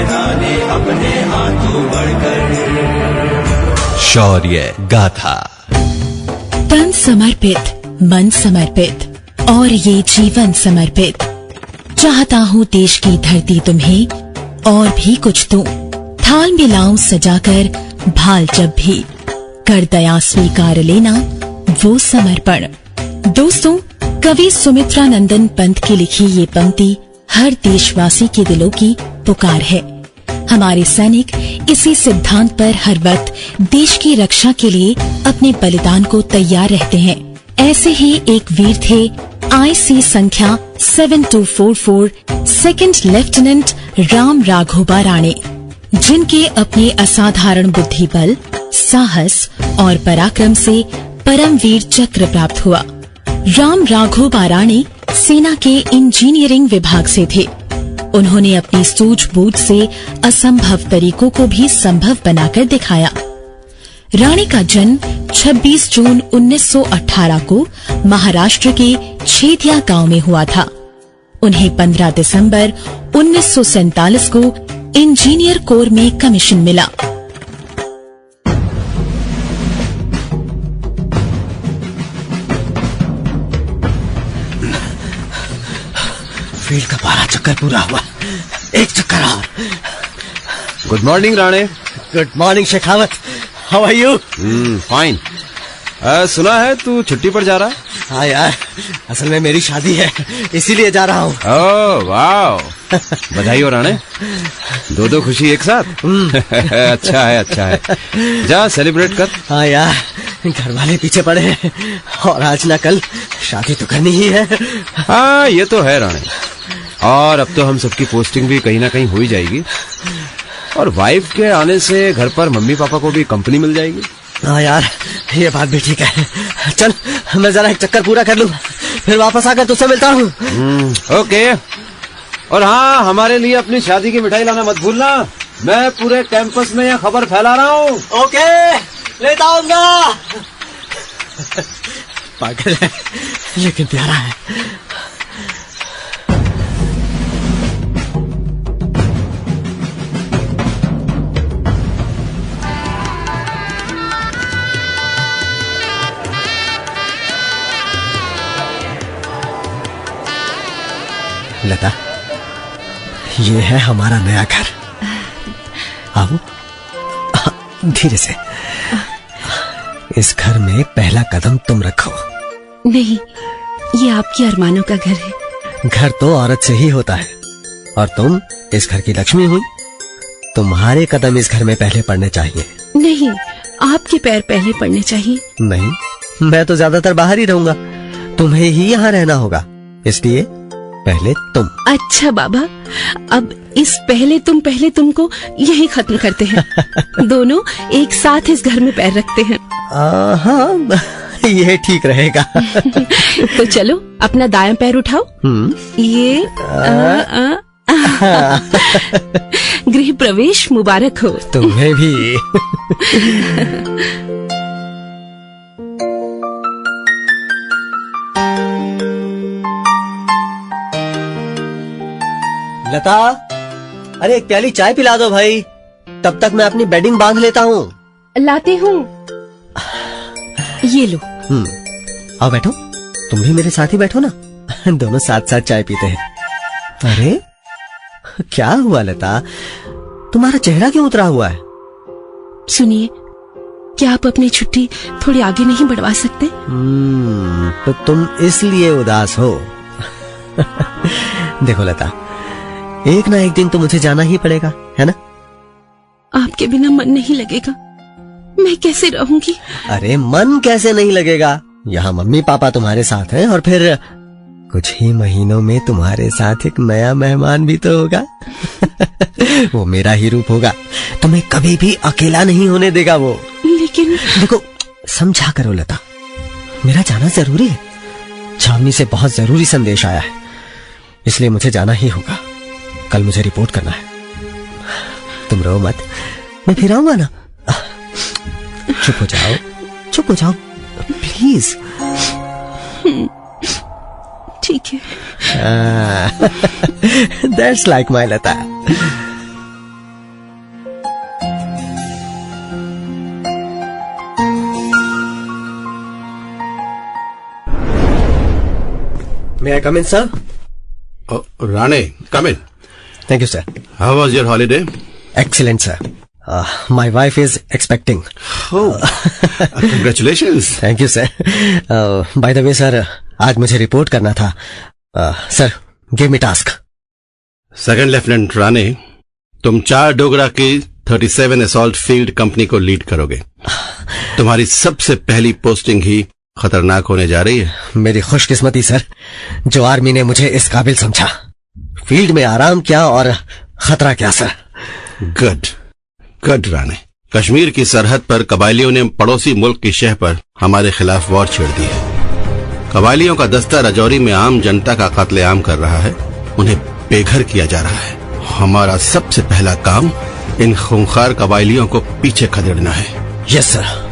बढ़ाने अपने हाथों बढ़कर। शौर्य गाथा। तन समर्पित, मन समर्पित और ये जीवन समर्पित। चाहता हूँ देश की धरती तुम्हें और भी कुछ दूं। थाल मिलाऊं सजाकर भाल जब भी, कर दया स्वीकार लेना वो समर्पण। दोस्तों, कवि सुमित्रा नंदन पंत की लिखी ये पंक्ति हर देशवासी के दिलों की पुकार है। हमारे सैनिक इसी सिद्धांत पर हर वक्त देश की रक्षा के लिए अपने बलिदान को तैयार रहते हैं। ऐसे ही एक वीर थे IC संख्या 7244 सेकंड लेफ्टिनेंट राम राघोबा राणे, जिनके अपने असाधारण बुद्धि बल, साहस और पराक्रम से परमवीर चक्र प्राप्त हुआ। राम राघोबा राणे सेना के इंजीनियरिंग विभाग से थे। उन्होंने अपनी सूझबूझ से असंभव तरीकों को भी संभव बनाकर दिखाया। राणे का जन्म 26 जून 1918 को महाराष्ट्र के छेदिया गांव में हुआ था। उन्हें 15 दिसंबर 1947 को इंजीनियर कोर में कमीशन मिला। फील्ड का 12 चक्कर पूरा हुआ, एक चक्कर और। Good morning Rane. Good morning Shekhawat, how are you? Fine. सुना है तू छुट्टी पर जा रहा है? हाँ यार, असल में मेरी शादी है, इसीलिए जा रहा हूँ। ओह वाह, बधाई हो राणे। दो खुशी एक साथ। अच्छा है, अच्छा है। जा सेलिब्रेट कर। हाँ यार, घर वाले पीछे पड़े हैं और आज ना कल शादी तो करनी ही है। हाँ ये तो है राणे, और अब तो हम सबकी पोस्टिंग भी कहीं ना कहीं हो ही जाएगी, और वाइफ के आने से घर पर मम्मी पापा को भी कंपनी मिल जाएगी। हाँ यार, ये बात भी ठीक है। चल मैं जरा एक चक्कर पूरा कर लूँ, फिर वापस आकर तुझसे मिलता हूँ। ओके। और हाँ, हमारे लिए अपनी शादी की मिठाई लाना मत भूलना। मैं पूरे कैंपस में यह खबर फैला रहा हूँ। ओके, लेता आऊंगा। पागल है लेकिन प्यारा है। लता, ये है हमारा नया घर। आओ, धीरे से। इस घर में पहला कदम तुम रखो। नहीं, ये आपकी अरमानों का घर है। घर तो औरत से ही होता है, और तुम इस घर की लक्ष्मी हुई। तुम्हारे कदम इस घर में पहले पड़ने चाहिए। नहीं, आपके पैर पहले पड़ने चाहिए। नहीं, मैं तो ज्यादातर बाहर ही रहूंगा, तुम्हें ही यहाँ रहना होगा, इसलिए पहले तुम। अच्छा बाबा, अब इस पहले तुम को यही खत्म करते हैं। दोनों एक साथ इस घर में पैर रखते हैं। हाँ, ये ठीक रहेगा। तो चलो अपना दायां पैर उठाओ। ये गृह प्रवेश मुबारक हो। तुम्हें भी। लता, अरे एक प्याली चाय पिला दो भाई, तब तक मैं अपनी बेडिंग बांध लेता हूँ। लाती हूँ। ये लो। आओ बैठो, तुम भी मेरे साथ ही बैठो ना, दोनों साथ साथ चाय पीते हैं। अरे क्या हुआ लता, तुम्हारा चेहरा क्यों उतरा हुआ है? सुनिए, क्या आप अपनी छुट्टी थोड़ी आगे नहीं बढ़वा सकते? तो तुम इसलिए उदास हो। देखो लता, एक ना एक दिन तो मुझे जाना ही पड़ेगा, है ना? आपके बिना मन नहीं लगेगा, मैं कैसे रहूंगी? अरे मन कैसे नहीं लगेगा, यहाँ मम्मी पापा तुम्हारे साथ हैं, और फिर कुछ ही महीनों में तुम्हारे साथ एक नया मेहमान भी तो होगा। वो मेरा ही रूप होगा, तुम्हें कभी भी अकेला नहीं होने देगा वो। लेकिन देखो, समझा करो लता, मेरा जाना जरूरी है। छावनी से बहुत जरूरी संदेश आया है, इसलिए मुझे जाना ही होगा। कल मुझे रिपोर्ट करना है। तुम रो मत, मैं फिर आऊंगा ना। चुप हो जाओ, चुप हो जाओ प्लीज। ठीक है। That's like my Lata. May I come in, sir? Rane, come in. Thank you, sir. How was your holiday? Excellent, sir. My wife is expecting. Oh, congratulations. Thank you, sir. By the way, sir, आज मुझे report करना था. Sir, give me task. Second lieutenant Rane, तुम 4 डोगरा की 37 assault field company को lead करोगे. तुम्हारी सबसे पहली पोस्टिंग ही खतरनाक होने जा रही है. मेरी खुशकिस्मती सर, जो आर्मी ने मुझे इस काबिल समझा. फील्ड में आराम क्या और खतरा क्या सर. गुड राणे. कश्मीर की सरहद पर कबायलियों ने पड़ोसी मुल्क की शह पर हमारे खिलाफ वॉर छेड़ दी है. कबायलियों का दस्ता राजौरी में आम जनता का कत्लेआम कर रहा है. उन्हें बेघर किया जा रहा है. हमारा सबसे पहला काम इन खूंखार कबायलियों को पीछे खदेड़ना है. Yes sir.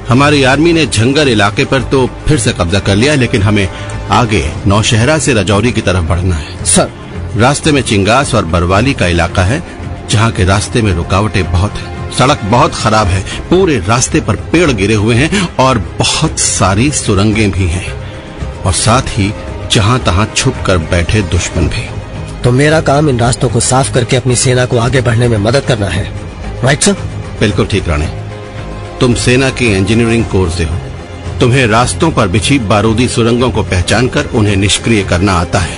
हमारी आर्मी ने झंगर इलाके पर तो फिर से कब्जा कर लिया, लेकिन हमें आगे नौशहरा से राजौरी की तरफ बढ़ना है. सर, रास्ते में चिंगास और बरवाली का इलाका है, जहाँ के रास्ते में रुकावटें बहुत हैं. सड़क बहुत खराब है. पूरे रास्ते पर पेड़ गिरे हुए हैं और बहुत सारी सुरंगें भी हैं, और साथ ही जहाँ तहाँ छुप कर बैठे दुश्मन भी. तो मेरा काम इन रास्तों को साफ करके अपनी सेना को आगे बढ़ने में मदद करना है. Right sir? बिल्कुल ठीक राणे. तुम सेना की इंजीनियरिंग कोर्स से हो. तुम्हें रास्तों पर बिछी बारूदी सुरंगों को पहचान कर उन्हें निष्क्रिय करना आता है.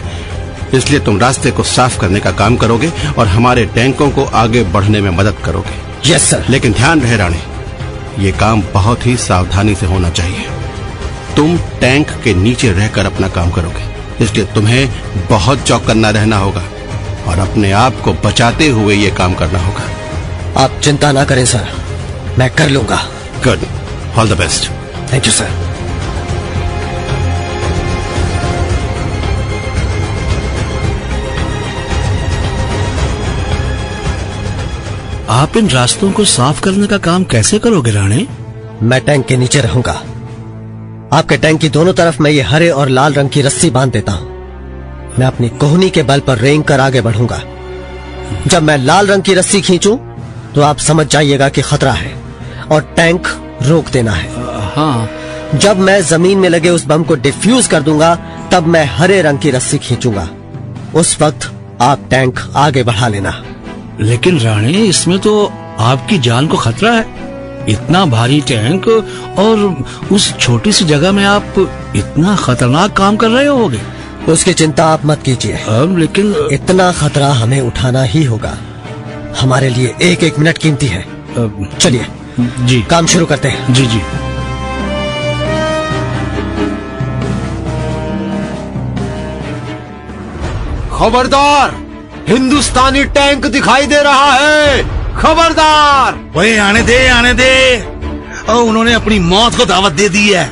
इसलिए तुम रास्ते को साफ करने का काम करोगे और हमारे टैंकों को आगे बढ़ने में मदद करोगे. Yes sir. लेकिन ध्यान रहे राणे, ये काम बहुत ही सावधानी से होना चाहिए. तुम टैंक के नीचे रहकर अपना काम करोगे, इसलिए तुम्हें बहुत चौकन्ना रहना होगा और अपने आप को बचाते हुए ये काम करना होगा. आप चिंता ना करें सर, मैं कर लूंगा. Good. All the best. Thank you sir. आप इन रास्तों को साफ करने का काम कैसे करोगे राणे? मैं टैंक के नीचे रहूंगा. आपके टैंक की दोनों तरफ मैं ये हरे और लाल रंग की रस्सी बांध देता हूं. मैं अपनी कोहनी के बल पर रेंग कर आगे बढ़ूंगा. जब मैं लाल रंग की रस्सी खींचूं तो आप समझ जाइएगा कि खतरा है और टैंक रोक देना है. हाँ. जब मैं जमीन में लगे उस बम को डिफ्यूज कर दूंगा, तब मैं हरे रंग की रस्सी खींचूंगा. उस वक्त आप टैंक आगे बढ़ा लेना. लेकिन राणे, इसमें तो आपकी जान को खतरा है. इतना भारी टैंक और उस छोटी सी जगह में आप इतना खतरनाक काम कर रहे होगे. उसकी चिंता आप मत कीजिए. लेकिन इतना खतरा हमें उठाना ही होगा. हमारे लिए एक एक मिनट कीमती है. चलिए जी, काम शुरू करते हैं. जी जी. खबरदार, हिंदुस्तानी टैंक दिखाई दे रहा है. खबरदार. ओए आने दे. और उन्होंने अपनी मौत को दावत दे दी है.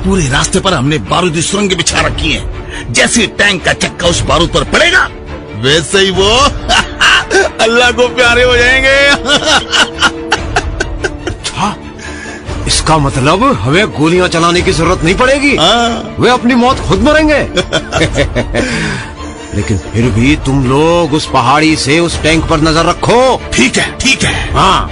पूरे रास्ते पर हमने बारूदी सुरंगें बिछा रखी हैं. जैसे टैंक का चक्का उस बारूद पर पड़ेगा, वैसे ही वो अल्लाह को प्यारे हो जाएंगे. अच्छा, इसका मतलब हमें गोलियां चलाने की जरूरत नहीं पड़ेगी. वे अपनी मौत खुद मरेंगे. लेकिन फिर भी तुम लोग उस पहाड़ी से उस टैंक पर नजर रखो. ठीक है. हाँ.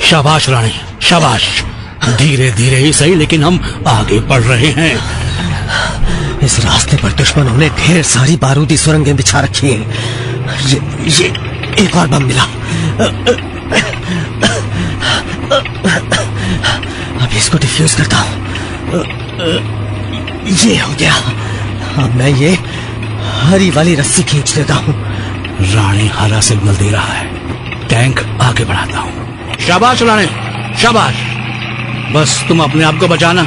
शाबाश राणे, शाबाश. धीरे धीरे ही सही, लेकिन हम आगे बढ़ रहे हैं. इस रास्ते पर दुश्मनों ने ढेर सारी बारूदी सुरंगें बिछा रखी हैं. ये एक और बम मिला. अब इसको डिफ्यूज करता हूं. ये हो गया. अब मैं ये हरी वाली रस्सी खींच देता हूं. राणे हरा सिग्नल दे रहा है. टैंक आगे बढ़ाता हूं. शाबाश राणे, शाबाश. बस तुम अपने आप को बचाना,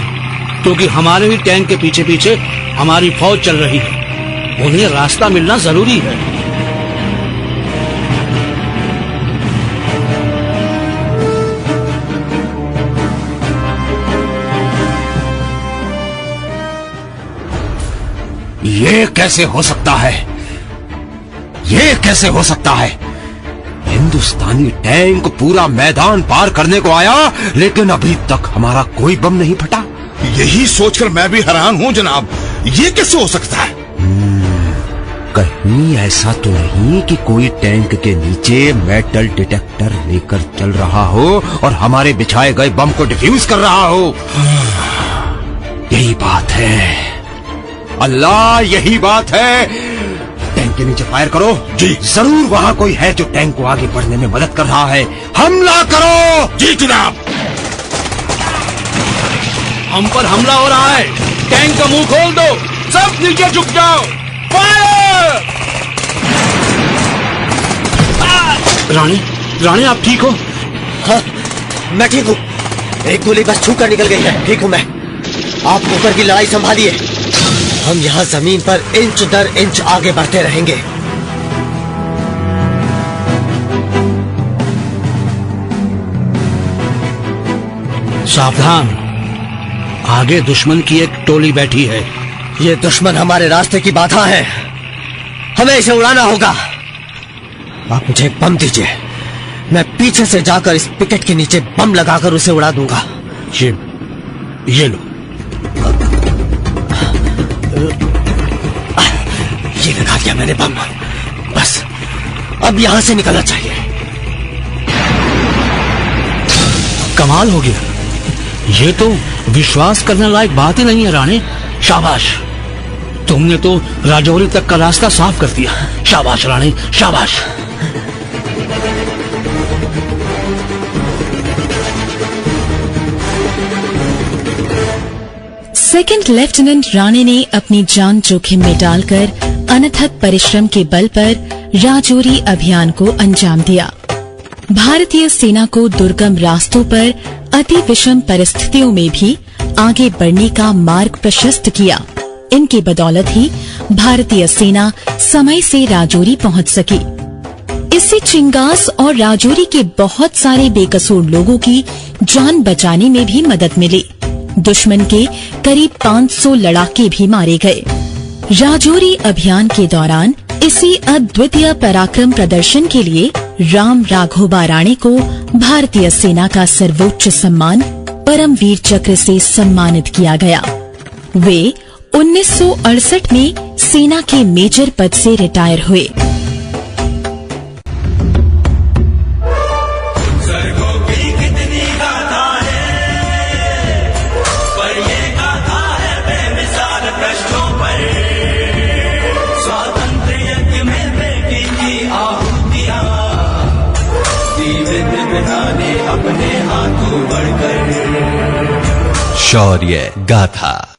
क्योंकि हमारे ही टैंक के पीछे पीछे हमारी फौज चल रही है. उन्हें रास्ता मिलना जरूरी है. ये कैसे हो सकता है? ये कैसे हो सकता है? हिंदुस्तानी टैंक पूरा मैदान पार करने को आया, लेकिन अभी तक हमारा कोई बम नहीं फटा. यही सोचकर मैं भी हैरान हूँ जनाब. ये कैसे हो सकता है? कहीं ऐसा तो नहीं कि कोई टैंक के नीचे मेटल डिटेक्टर लेकर चल रहा हो और हमारे बिछाए गए बम को डिफ्यूज कर रहा हो। यही बात है अल्लाह, यही बात है। टैंक के नीचे फायर करो। जी। जरूर वहां कोई है जो टैंक को आगे बढ़ने में मदद कर रहा है। हमला करो। जी जनाब। हम पर हमला हो रहा है। टैंक का मुंह खोल दो। सब नीचे झुक जाओ। फायर! रानी, रानी आप ठीक हो? हाँ, मैं ठीक हूँ। एक गोली बस छू कर निकल गई है। ठीक हूँ मैं। आप ऊपर की लड़ाई संभालिए। हम यहाँ जमीन पर इंच दर इंच आगे बढ़ते रहेंगे। सावधान, आगे दुश्मन की एक टोली बैठी है। ये दुश्मन हमारे रास्ते की बाधा है। हमें इसे उड़ाना होगा। आप मुझे एक बम दीजिए, मैं पीछे से जाकर इस पिकेट के नीचे बम लगाकर उसे उड़ा दूंगा। ये लो। ये लगा दिया मैंने बम। बस अब यहां से निकलना चाहिए। कमाल हो गया। ये तो विश्वास करने लायक बात ही नहीं है रानी। शाबाश, तुमने तो राजौरी तक का रास्ता साफ कर दिया। शाबाश रानी, शाबाश। सेकंड लेफ्टिनेंट राणे ने अपनी जान जोखिम में डालकर अनथक परिश्रम के बल पर राजौरी अभियान को अंजाम दिया। भारतीय सेना को दुर्गम रास्तों पर अति विषम परिस्थितियों में भी आगे बढ़ने का मार्ग प्रशस्त किया। इनकी बदौलत ही भारतीय सेना समय से राजौरी पहुंच सकी। इससे चिंगास और राजौरी के बहुत सारे बेकसूर लोगों की जान बचाने में भी मदद मिली। दुश्मन के करीब 500 लड़ाके भी मारे गए। राजौरी अभियान के दौरान इसी अद्वितीय पराक्रम प्रदर्शन के लिए राम राघोबा राणे को भारतीय सेना का सर्वोच्च सम्मान परमवीर चक्र से सम्मानित किया गया। वे 1968 में सेना के मेजर पद से रिटायर हुए। अपने हाथों बढ़कर शौर्य गाथा।